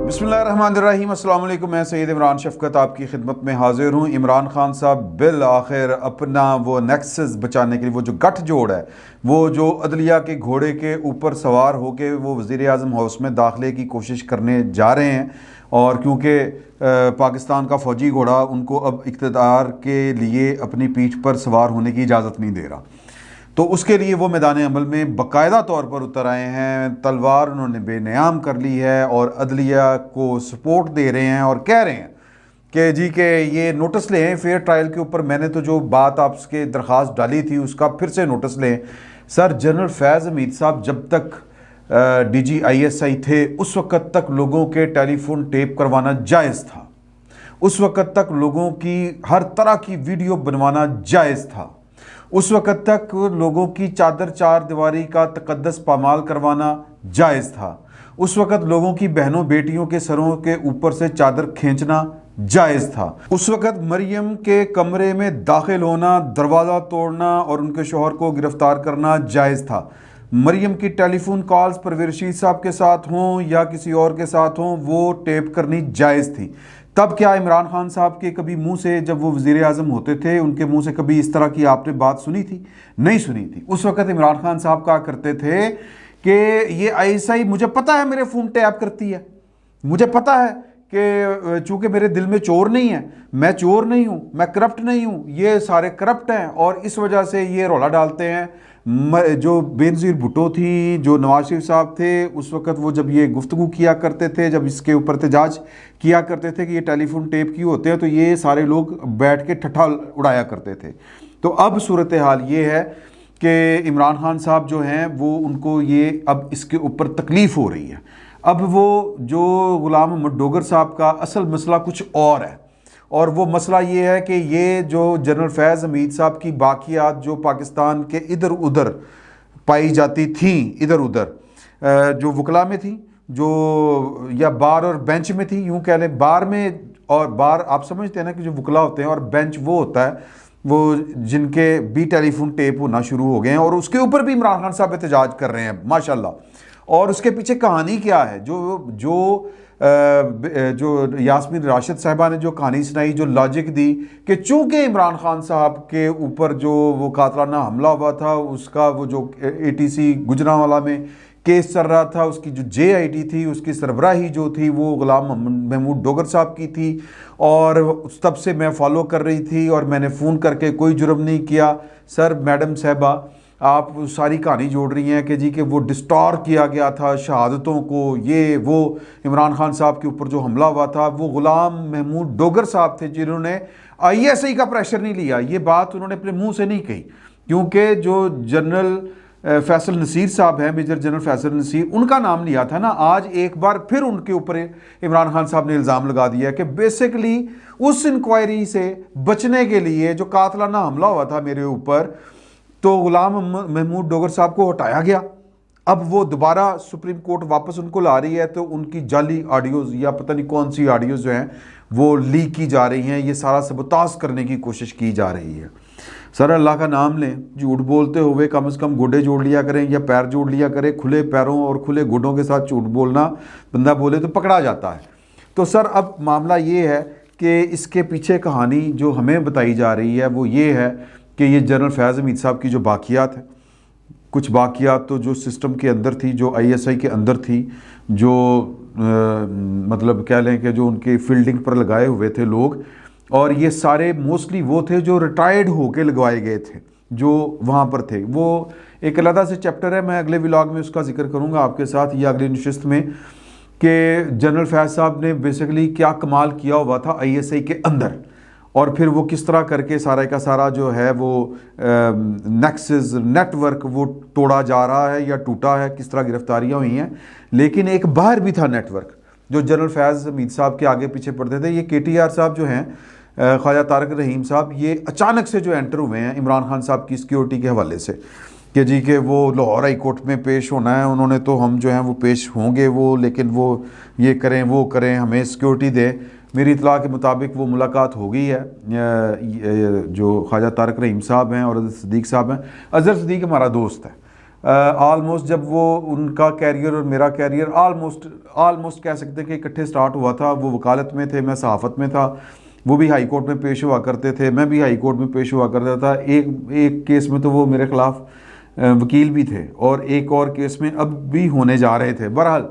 बिस्मिल्लाहिर्रहमानिर्रहीम, अस्सलाम वालेकुम। मैं सैयद इमरान शफ़क़त आपकी खिदमत में हाजिर हूँ। इमरान खान साहब बिल आखिर अपना वो नेक्सस बचाने के लिए, वो जो गठजोड़ है, वो जो अदलिया के घोड़े के ऊपर सवार होकर वो वज़ीर आज़म हाउस में दाखिले की कोशिश करने जा रहे हैं। और क्योंकि पाकिस्तान का फ़ौजी घोड़ा उनको अब इक़्तिदार के लिए अपनी पीठ पर सवार होने की इजाज़त नहीं दे रहा, तो उसके लिए वो मैदान अमल में बाकायदा तौर पर उतर आए हैं। तलवार उन्होंने बेनयाम कर ली है और अदलिया को सपोर्ट दे रहे हैं और कह रहे हैं कि जी के ये नोटिस लें फेयर ट्रायल के ऊपर। मैंने तो जो बात आपके दरख्वास्त डाली थी उसका फिर से नोटिस लें। सर, जनरल फैज़ हमीद साहब जब तक DGISI थे उस वक़्त तक लोगों के टेलीफोन टेप करवाना जायज़ था, उस वक़्त तक लोगों की हर तरह की वीडियो बनवाना जायज़ था, उस वक़्त तक लोगों की चादर चार दीवारी का तकद्दस पामाल करवाना जायज़ था, उस वक़्त लोगों की बहनों बेटियों के सरों के ऊपर से चादर खींचना जायज़ था, उस वक़्त मरियम के कमरे में दाखिल होना, दरवाज़ा तोड़ना और उनके शौहर को गिरफ़्तार करना जायज़ था। मरियम की टेलीफोन कॉल्स परवेज़ रशीद साहब के साथ हों या किसी और के साथ हों, वो टेप करनी जायज़ थी। तब क्या इमरान खान साहब के कभी मुंह से, जब वो वज़ीर आज़म होते थे, उनके मुंह से कभी इस तरह की आपने बात सुनी थी? नहीं सुनी थी। उस वक़्त इमरान खान साहब कहा करते थे कि ये ISI, मुझे पता है मेरे फ़ोन टैप करती है, मुझे पता है कि चूँकि मेरे दिल में चोर नहीं है, मैं चोर नहीं हूँ, मैं करप्ट नहीं हूँ, ये सारे करप्ट हैं और इस वजह से ये रौला डालते हैं। जो बेनज़ीर भुट्टो थी, जो नवाज शरीफ साहब थे, उस वक़्त वो जब ये गुफ्तगू किया करते थे, जब इसके ऊपर एहतजाज किया करते थे कि ये टेलीफोन टेप क्यों होते हैं, तो ये सारे लोग बैठ के ठट्ठा उड़ाया करते थे। तो अब सूरत हाल ये है कि इमरान खान साहब जो हैं वो, उनको ये अब इसके ऊपर तकलीफ़ हो रही है। अब वो जो ग़ुलाम मोहम्मद डोगर साहब का असल मसला कुछ और है, और वो मसला ये है कि ये जो जनरल फैज़ हमीद साहब की बाकियात जो पाकिस्तान के इधर उधर पाई जाती थी, इधर उधर जो वकला में थी, जो या बार और बेंच में थी, यूँ कह लें। बार में, और बार आप समझते हैं ना कि जो वकला होते हैं, और बेंच वो होता है वो जिनके भी टेलीफोन टेप होना शुरू हो गए हैं, और उसके ऊपर भी इमरान खान साहब एहतजाज कर रहे हैं माशाल्लाह। और उसके पीछे कहानी क्या है? जो यास्मीन राशिद साहिबा ने जो कहानी सुनाई, जो लॉजिक दी कि चूंकि इमरान खान साहब के ऊपर जो वो कातलाना हमला हुआ था, उसका वो जो ATC गुजरांवाला में केस चल रहा था, उसकी जो JID थी, उसकी सरबराही जो थी वो ग़ुलाम महमूद डोगर साहब की थी, और तब से मैं फॉलो कर रही थी और मैंने फ़ोन करके कोई जुर्म नहीं किया। सर, मैडम साहिबा, आप सारी कहानी जोड़ रही हैं कि जी कि वो डिस्टॉर्ट किया गया था शहादतों को, ये वो इमरान खान साहब के ऊपर जो हमला हुआ था वो ग़ुलाम महमूद डोगर साहब थे जिन्होंने ISI का प्रेशर नहीं लिया। ये बात उन्होंने अपने मुंह से नहीं कही, क्योंकि जो जनरल फैसल नसीर साहब हैं, मेजर जनरल फैसल नसीर, उनका नाम लिया था ना। आज एक बार फिर उनके ऊपर इमरान खान साहब ने इल्ज़ाम लगा दिया कि बेसिकली उस इंक्वायरी से बचने के लिए जो कातलाना हमला हुआ था मेरे ऊपर, तो ग़ुलाम महमूद डोगर साहब को हटाया गया। अब वो दोबारा सुप्रीम कोर्ट वापस उनको ला रही है, तो उनकी जाली ऑडियोज़ या पता नहीं कौन सी ऑडियोज़ जो हैं वो लीक की जा रही हैं। ये सारा सबताज करने की कोशिश की जा रही है। सर, अल्लाह का नाम लें, झूठ बोलते हुए कम से कम गोडे जोड़ लिया करें या पैर जोड़ लिया करें। खुले पैरों और खुले गोडों के साथ झूठ बोलना, बंदा बोले तो पकड़ा जाता है। तो सर, अब मामला ये है कि इसके पीछे कहानी जो हमें बताई जा रही है वो ये है कि ये जनरल फैज़ हमीद साहब की जो बाकियात है, कुछ बाकियात तो जो सिस्टम के अंदर थी, जो ISI के अंदर थी, जो मतलब कह लें कि जो उनके फील्डिंग पर लगाए हुए थे लोग, और ये सारे मोस्टली वो थे जो रिटायर्ड होके लगवाए गए थे, जो वहाँ पर थे। वो एक अलग से चैप्टर है, मैं अगले व्लॉग में उसका जिक्र करूँगा आपके साथ या अगली नशिस्त में, कि जनरल फैज़ साहब ने बेसिकली क्या कमाल किया हुआ था ISI के अंदर, और फिर वो किस तरह करके सारा का सारा जो है वो नेक्सस नेटवर्क वो तोड़ा जा रहा है या टूटा है, किस तरह गिरफ्तारियाँ हुई हैं। लेकिन एक बाहर भी था नेटवर्क जो जनरल फैज़ हमीद साहब के आगे पीछे पड़ते थे। ये KTR साहब जो हैं, ख्वाजा तारक रहीम साहब, ये अचानक से जो एंटर हुए हैं इमरान खान साहब की सिक्योरिटी के हवाले से कि जी कि वो लाहौर हाई कोर्ट में पेश होना है, उन्होंने तो हम जो हैं वो पेश होंगे वो, लेकिन वो ये करें वो करें, हमें सिक्योरिटी दें। मेरी इतला के मुताबिक वो मुलाकात हो गई है। जो ख्वाजा तारक रहीम साहब हैं और अज़हर सिद्दीक़ साहब हैं, अज़हर सिद्दीक़ हमारा दोस्त है, ऑलमोस्ट जब वो उनका कैरियर और मेरा कैरियर ऑलमोस्ट कह सकते हैं कि इकट्ठे स्टार्ट हुआ था। वो वकालत में थे, मैं सहाफ़त में था। वो भी हाई कोर्ट में पेश हुआ करते थे, मैं भी हाई कोर्ट में पेश हुआ करता था। एक केस में तो वो मेरे ख़िलाफ़ वकील भी थे और एक और केस में अब भी होने जा रहे थे। बहरहाल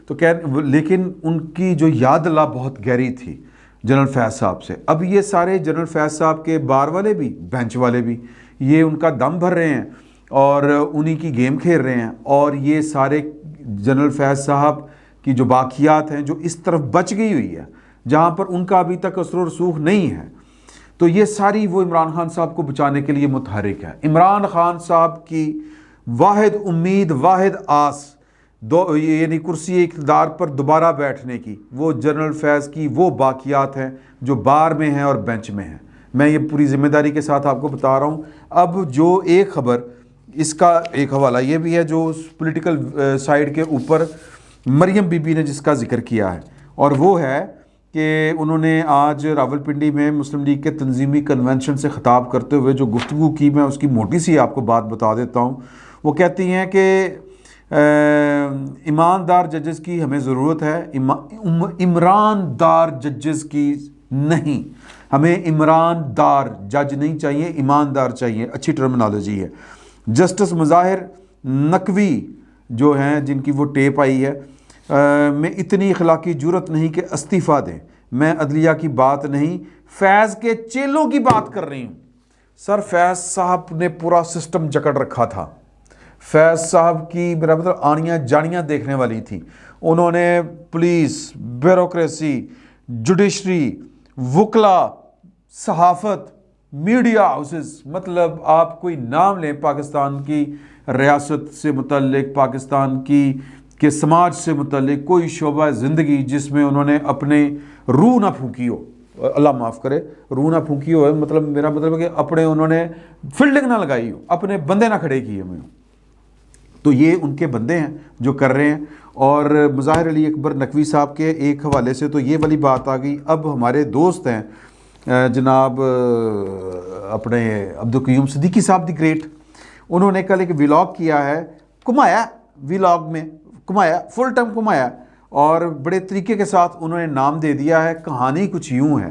तो लेकिन उनकी जो याद अल्लाह बहुत गहरी थी जनरल फैज़ साहब से। अब ये सारे जनरल फैज़ साहब के बार वाले भी, बेंच वाले भी, ये उनका दम भर रहे हैं और उन्हीं की गेम खेल रहे हैं। और ये सारे जनरल फैज़ साहब की जो बाकियात हैं जो इस तरफ बच गई हुई है जहाँ पर उनका अभी तक असर रसूख नहीं है, तो ये सारी वो इमरान खान साहब को बचाने के लिए मुतहरिक है। इमरान खान साहब की वाहिद उम्मीद, वाहिद आस यानी कुर्सी इक़्तिदार पर दोबारा बैठने की, वो जनरल फैज़ की वो बाकियात हैं जो बार में हैं और बेंच में हैं। मैं ये पूरी ज़िम्मेदारी के साथ आपको बता रहा हूँ। अब जो एक ख़बर, इसका एक हवाला ये भी है जो पॉलिटिकल साइड के ऊपर मरियम बीबी ने जिसका जिक्र किया है, और वो है कि उन्होंने आज रावलपिंडी में मुस्लिम लीग के तंजीमी कन्वेंशन से ख़िताब करते हुए जो गुफ्तगू की, मैं उसकी मोटी सी आपको बात बता देता हूँ। वो कहती हैं कि ईमानदार जजेस की हमें ज़रूरत है, इमरानदार जजेस की नहीं। हमें इमरानदार जज नहीं चाहिए, ईमानदार चाहिए। अच्छी टर्मिनोलॉजी है। जस्टिस मुज़ाहिर नकवी जो हैं, जिनकी वो टेप आई है, में इतनी अखलाकी जुर्रत नहीं कि इस्तीफ़ा दें। मैं अदलिया की बात नहीं, फैज़ के चेलों की बात कर रही हूँ। सर फैज़ साहब ने पूरा सिस्टम जकड़ रखा था। फैज़ साहब की मेरा मतलब आनियाँ जानियाँ देखने वाली थी। उन्होंने पुलिस, ब्यूरोक्रेसी, जुडिशरी, वकला, सहाफ़त, मीडिया हाउसेस, मतलब आप कोई नाम लें पाकिस्तान की रियासत से मुतल्लिक, पाकिस्तान की के समाज से मुतल्लिक कोई शोबा ज़िंदगी जिसमें उन्होंने अपने रूह ना फूकी हो, अल्लाह माफ़ करे, रूह ना फूकी हो, मतलब मेरा मतलब है कि अपने उन्होंने फील्डिंग ना लगाई हो, अपने बंदे ना खड़े किए हुए हो। तो ये उनके बंदे हैं जो कर रहे हैं। और मुज़ाहिर अली अकबर नकवी साहब के एक हवाले से तो ये वाली बात आ गई। अब हमारे दोस्त हैं जनाब अपने अब्दुल क़य्यूम सिद्दीकी साहब दी ग्रेट, उन्होंने कल एक व्लॉग किया है, घुमाया, व्लॉग में घुमाया, फुल टाइम घुमाया, और बड़े तरीके के साथ उन्होंने नाम दे दिया है। कहानी कुछ यूँ है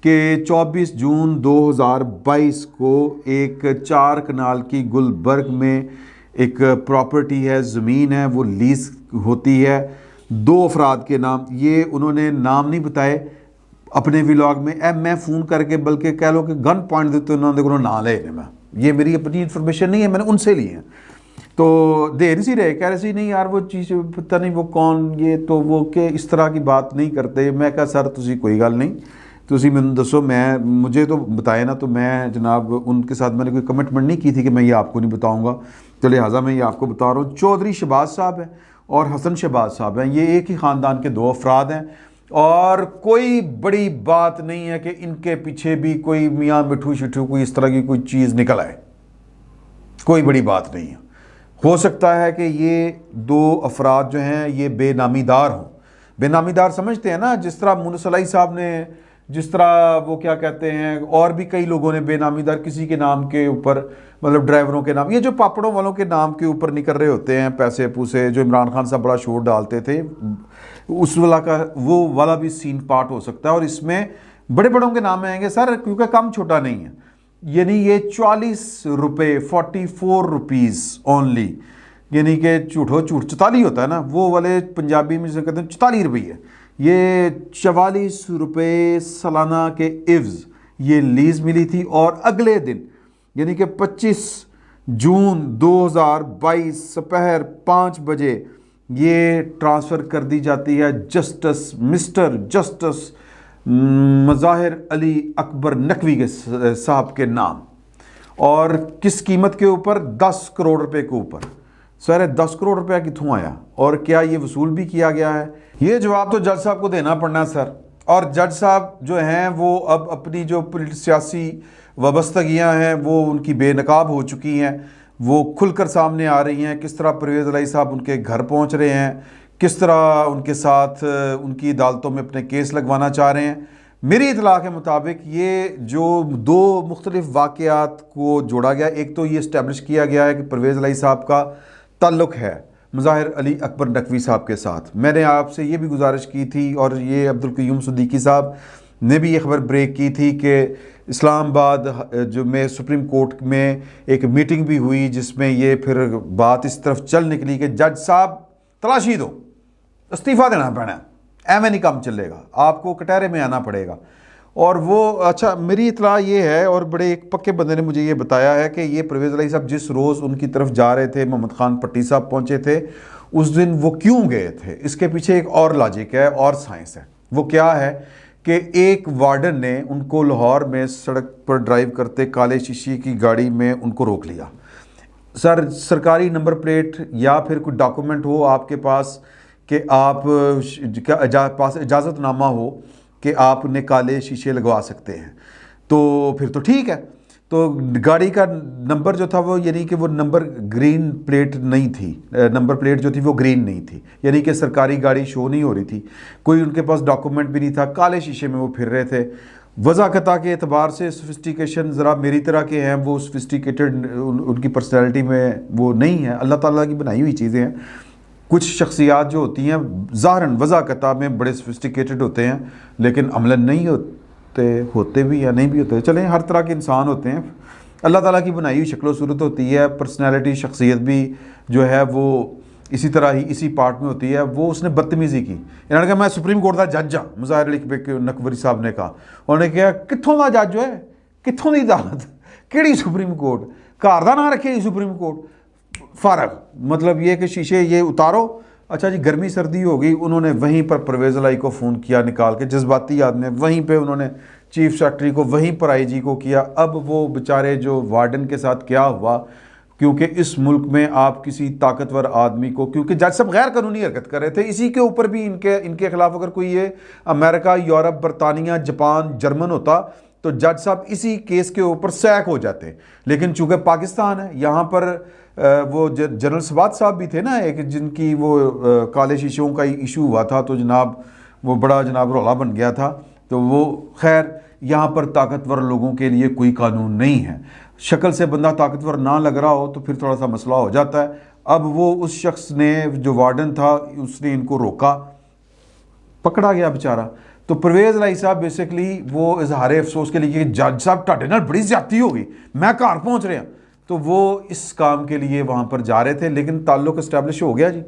कि 24 जून 2022 को एक 4 कनाल की गुलबर्ग में एक प्रॉपर्टी है, ज़मीन है, वो लीज़ होती है 2 अफराद के नाम। ये उन्होंने नाम नहीं बताए अपने व्लॉग में। मैं फ़ोन करके, बल्कि कह लो कि गन पॉइंट देते उन्होंने ना ले, मैं ये मेरी अपनी इन्फॉर्मेशन नहीं है, मैंने उनसे ली है। तो दे नहीं सी रहे, कह रहे सी नहीं यार वो चीज़ पता नहीं वो कौन, ये तो वो के इस तरह की बात नहीं करते। मैं कहा सर तुसी कोई गल नहीं, तुसी मैंने दसो, मैं मुझे तो बताए ना, तो मैं जनाब उनके साथ मैंने कोई कमिटमेंट नहीं की थी कि मैं ये आपको नहीं बताऊँगा, तो लिहाजा मैं ये आपको बता रहा हूँ। चौधरी शहबाज साहब हैं और हसन शहबाज साहब हैं, ये एक ही ख़ानदान के 2 अफराद हैं, और कोई बड़ी बात नहीं है कि इनके पीछे भी कोई मियाँ मिठू शिठू कोई इस तरह की कोई चीज़ निकल आए, कोई बड़ी बात नहीं है। हो सकता है कि ये 2 अफराद जो हैं ये बेनामीदार हों। बेनामीदार समझते हैं ना, जिस तरह मुनसलाई साहब ने, जिस तरह वो क्या कहते हैं, और भी कई लोगों ने बेनामीदार किसी के नाम के ऊपर, मतलब ड्राइवरों के नाम, ये जो पापड़ों वालों के नाम के ऊपर निकल रहे होते हैं पैसे पूसे, जो इमरान खान साहब बड़ा शोर डालते थे, उस वाला का वो वाला भी सीन पार्ट हो सकता है। और इसमें बड़े बड़ों के नाम आएंगे सर, क्योंकि काम छोटा नहीं है। यानी ये 40 रुपये, 44 रुपीज़ ओनली, यानी कि झूठो झूठ 44 होता है ना, वो वाले पंजाबी में जिसे कहते हैं 44 रुपये, ये 44 रुपये सालाना के इव्ज़ ये लीज़ मिली थी। और अगले दिन यानी कि 25 जून 2022 दोपहर 5 बजे ये ट्रांसफ़र कर दी जाती है justice mister justice Mazahar Ali Akbar Naqvi के साहब के नाम। और किस कीमत के ऊपर? 10 करोड़ रुपए के ऊपर। सर 10 करोड़ रुपया कित्थों आया और क्या ये वसूल भी किया गया है? ये जवाब तो जज साहब को देना पड़ना सर। और जज साहब जो हैं वो अब अपनी जो सियासी वाबस्तगियाँ हैं वो उनकी बेनकाब हो चुकी हैं, वो खुलकर सामने आ रही हैं। किस तरह परवेज़ इलाही साहब उनके घर पहुँच रहे हैं, किस तरह उनके साथ उनकी अदालतों में अपने केस लगवाना चाह रहे हैं। मेरी इतला के मुताबिक ये जो दो मुख्तलिफ वाक़यात को जोड़ा गया, एक तो ये इस्टेब्लिश किया गया है कि परवेज़ इलाही साहब का ताल्लुक़ है मुज़ाहिर अली अकबर नकवी साहब के साथ। मैंने आपसे ये भी गुजारिश की थी और ये अब्दुल क़य्यूम सिद्दीकी साहब ने भी ये खबर ब्रेक की थी कि इस्लामाबाद जो में सुप्रीम कोर्ट में एक मीटिंग भी हुई जिसमें ये फिर बात इस तरफ चल निकली कि जज साहब तलाशी दो, इस्तीफ़ा देना पैना, एवं नहीं काम चलेगा, आपको कटहरे में आना पड़ेगा। और वो अच्छा मेरी इतला ये है और बड़े एक पक्के बंदे ने मुझे ये बताया है कि ये परवेज़ इलाही साहब जिस रोज़ उनकी तरफ जा रहे थे, मोहम्मद ख़ान पट्टी साहब पहुँचे थे, उस दिन वो क्यों गए थे, इसके पीछे एक और लॉजिक है और साइंस है। वो क्या है कि एक वार्डन ने उनको लाहौर में सड़क पर ड्राइव करते काले शीशे की गाड़ी में उनको रोक लिया। सर सरकारी नंबर प्लेट या फिर कोई डॉक्यूमेंट हो आपके पास कि आप पास इजाज़तनामा हो कि आपने काले शीशे लगवा सकते हैं, तो फिर तो ठीक है। तो गाड़ी का नंबर जो था वो यानी कि वो नंबर ग्रीन प्लेट नहीं थी, नंबर प्लेट जो थी वो ग्रीन नहीं थी, यानी कि सरकारी गाड़ी शो नहीं हो रही थी, कोई उनके पास डॉक्यूमेंट भी नहीं था, काले शीशे में वो फिर रहे थे। वज़ाकता के एतबार से सोफिस्टिकेशन ज़रा मेरी तरह के हैं, वो सोफिस्टिकेटेड उनकी पर्सनैलिटी में वो नहीं है, अल्लाह ताला की बनाई हुई चीज़ें हैं। कुछ शख्सियात जो होती हैं ज़ाहरन वज़ाकता में बड़े सोफिस्टिकेटेड होते हैं लेकिन अमलन नहीं होते भी या नहीं भी होते, चलें हर तरह के इंसान होते हैं, अल्लाह ताला की बनाई हुई शक्ल सूरत होती है, पर्सनैलिटी शख्सियत भी जो है वो इसी तरह ही इसी पार्ट में होती है। वो उसने बदतमीज़ी की, इन्होंने कहा मैं सुप्रीम कोर्ट का जज हाँ, मुज़ाहिर अली नकवी साहब ने कहा, उन्होंने कहा कित्थों का जज है, कित्थों की अदालत, केड़ी सुप्रीम कोर्ट, घर का ना रखे सुप्रीम कोर्ट, फ़ारग मतलब ये कि शीशे ये उतारो। अच्छा जी गर्मी सर्दी हो गई, उन्होंने वहीं पर परवेज़ इलाही को फ़ोन किया निकाल के, जज्बाती आदमी, वहीं पे उन्होंने चीफ सेक्रेटरी को, वहीं पर आईजी को किया। अब वो बेचारे जो वार्डन के साथ क्या हुआ, क्योंकि इस मुल्क में आप किसी ताकतवर आदमी को, क्योंकि जज साहब गैर कानूनी हरकत कर रहे थे, इसी के ऊपर भी इनके खिलाफ अगर कोई ये अमेरिका, यूरोप, बरतानिया, जापान, जर्मन होता तो जज साहब इसी केस के ऊपर सैक हो जाते। लेकिन चूँकि पाकिस्तान है, यहाँ पर वो जनरल सवाद साहब भी थे ना एक, जिनकी वो काले शीशों का इशू हुआ था, तो जनाब वो बड़ा जनाब रौला बन गया था। तो वो खैर यहाँ पर ताकतवर लोगों के लिए कोई कानून नहीं है, शक्ल से बंदा ताकतवर ना लग रहा हो तो फिर थोड़ा सा मसला हो जाता है। अब वो उस शख्स ने जो वार्डन था उसने इनको रोका, पकड़ा गया बेचारा। तो परवेज़ इलाही साहब बेसिकली वो इजहार अफसोस के लिए कि जज साहब ਤੁਹਾਡੇ ਨਾਲ बड़ी ज्यादती हो गई, मैं घर पहुँच रहा, तो वो इस काम के लिए वहाँ पर जा रहे थे। लेकिन ताल्लुक़ इस्टेब्लिश हो गया जी,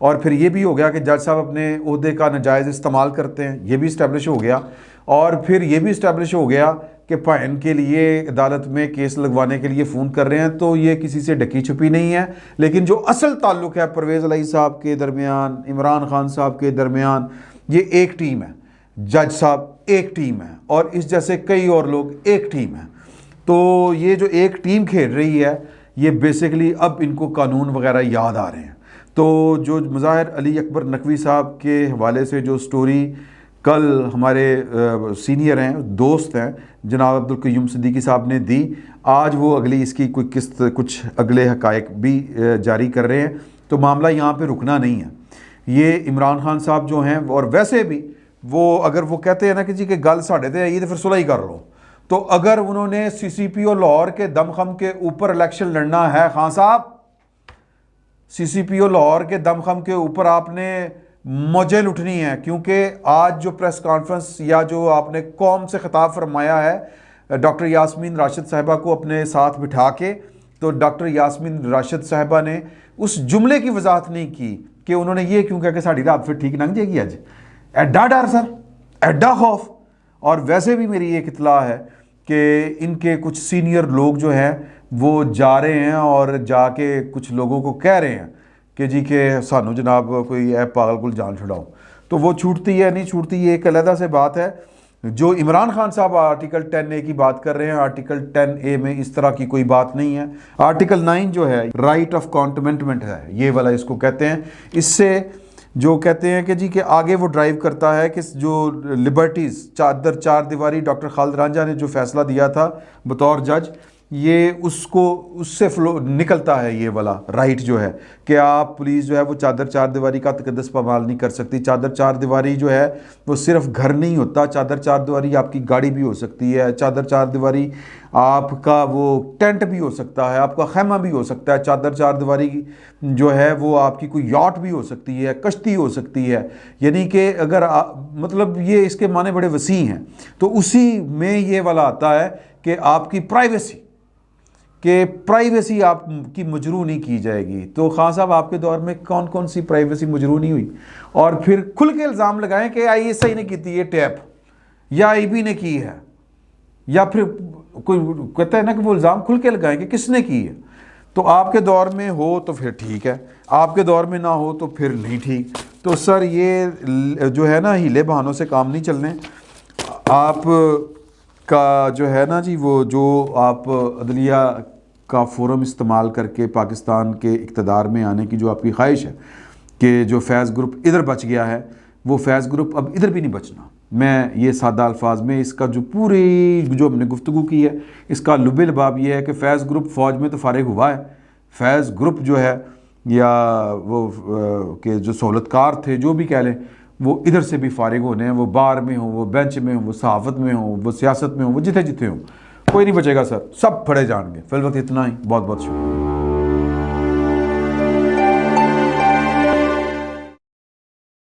और फिर ये भी हो गया कि जज साहब अपने ओहदे का नाजायज़ इस्तेमाल करते हैं, ये भी इस्टेब्लिश हो गया। और फिर ये भी इस्टेब्लिश हो गया कि भैन के लिए अदालत में केस लगवाने के लिए फ़ोन कर रहे हैं, तो ये किसी से ढकी छुपी नहीं है। लेकिन जो असल ताल्लुक़ है परवेज़ इलाही साहब के दरमियान, इमरान खान साहब के दरमियान, ये एक टीम है, जज साहब एक टीम है और इस जैसे कई और लोग एक टीम है। तो ये जो एक टीम खेल रही है, ये बेसिकली अब इनको कानून वगैरह याद आ रहे हैं। तो जो मुज़ाहिर अली अकबर नकवी साहब के हवाले से जो स्टोरी कल हमारे सीनियर हैं, दोस्त हैं, जनाब अब्दुल क़य्यूम सिद्दीकी साहब ने दी, आज वो अगली इसकी कोई किस्त कुछ अगले हक़ाइक़ भी जारी कर रहे हैं। तो मामला यहाँ पे रुकना नहीं है। ये इमरान खान साहब जो हैं, और वैसे भी वो अगर वो कहते हैं ना कि जी कि गल साढ़े ते आई तो फिर सुलह ही कर लो, तो अगर उन्होंने CCPO लाहौर के दमखम के ऊपर इलेक्शन लड़ना है, खान साहब CCPO लाहौर के दमखम के ऊपर आपने मौजें लुटनी है। क्योंकि आज जो प्रेस कॉन्फ्रेंस या जो आपने कौम से खिताब फरमाया है डॉक्टर यास्मीन राशिद साहिबा को अपने साथ बिठा के, तो डॉक्टर यास्मीन राशिद साहिबा ने उस जुमले की वजाहत नहीं की कि उन्होंने ये क्यों कहा कि साड़ी रात फिर ठीक लंघ जाएगी। आज एड्डा डर सर, एड्डा खौफ। और वैसे भी मेरी एक इतला है कि इनके कुछ सीनियर लोग जो हैं वो जा रहे हैं और जाके कुछ लोगों को कह रहे हैं कि जी के सानू जनाब कोई ऐ पागल को जान छुड़ाओ। तो वो छूटती है नहीं छूटती, ये एक अलहदा से बात है। जो इमरान खान साहब आर्टिकल 10A की बात कर रहे हैं, आर्टिकल 10A में इस तरह की कोई बात नहीं है। आर्टिकल 9 जो है राइट ऑफ कॉन्टमेंटमेंट है, ये वाला इसको कहते हैं। इससे जो कहते हैं कि जी के आगे वो ड्राइव करता है कि जो लिबर्टीज़ चार दीवारी डॉक्टर खालिद रांझा ने जो फैसला दिया था बतौर जज, ये उसको उससे फ्लो निकलता है, ये वाला राइट जो है कि आप पुलिस जो है वो चादर चार दीवारी का तकद्दुस पामाल नहीं कर सकती। चादर चार दीवारी जो है वो सिर्फ घर नहीं होता, चादर चार दीवारी आपकी गाड़ी भी हो सकती है, चादर चार दीवारी आपका वो टेंट भी हो सकता है, आपका खैमा भी हो सकता है, चादर चार दीवारी जो है वो आपकी कोई यॉट भी हो सकती है, कश्ती हो सकती है। यानी कि अगर मतलब ये इसके माने बड़े वसी हैं। तो उसी में ये वाला आता है कि आपकी प्राइवेसी आपकी मजरू नहीं की जाएगी। तो खान साहब आपके दौर में कौन कौन सी प्राइवेसी मजरू नहीं हुई? और फिर खुल के इल्ज़ाम लगाएं कि ISI ने की थी ये टैप, या IB ने की है, या फिर कोई कहता है ना कि वो इल्ज़ाम खुल के लगाएं कि किसने की है। तो आपके दौर में हो तो फिर ठीक है, आपके दौर में ना हो तो फिर नहीं ठीक। तो सर ये जो है ना हीले बहानों से काम नहीं चलने। आप का जो है ना जी वो जो आप अदलिया का फोरम इस्तेमाल करके पाकिस्तान के इक़्तिदार में आने की जो आपकी ख्वाहिश है कि जो फैज़ ग्रुप इधर बच गया है वो फैज़ ग्रुप अब इधर भी नहीं बचना। मैं ये सादा अल्फाज में इसका जो पूरी जो हमने गुफ्तगू की है इसका लुबे लबाब ये है कि फैज़ ग्रुप फ़ौज में तो फारिग हुआ है। फैज़ ग्रुप जो है या वो के जो सहूलतकार थे जो भी कह लें वो इधर से भी फारिग होने हैं। वो बार में हो, वो बेंच में हो, वो सहाफ़त में हो, वो सियासत में हो, वो जिथे जिथे हो, कोई नहीं बचेगा सर, सब फड़े जाएंगे। फिल वक्त इतना ही, बहुत बहुत शुक्रिया।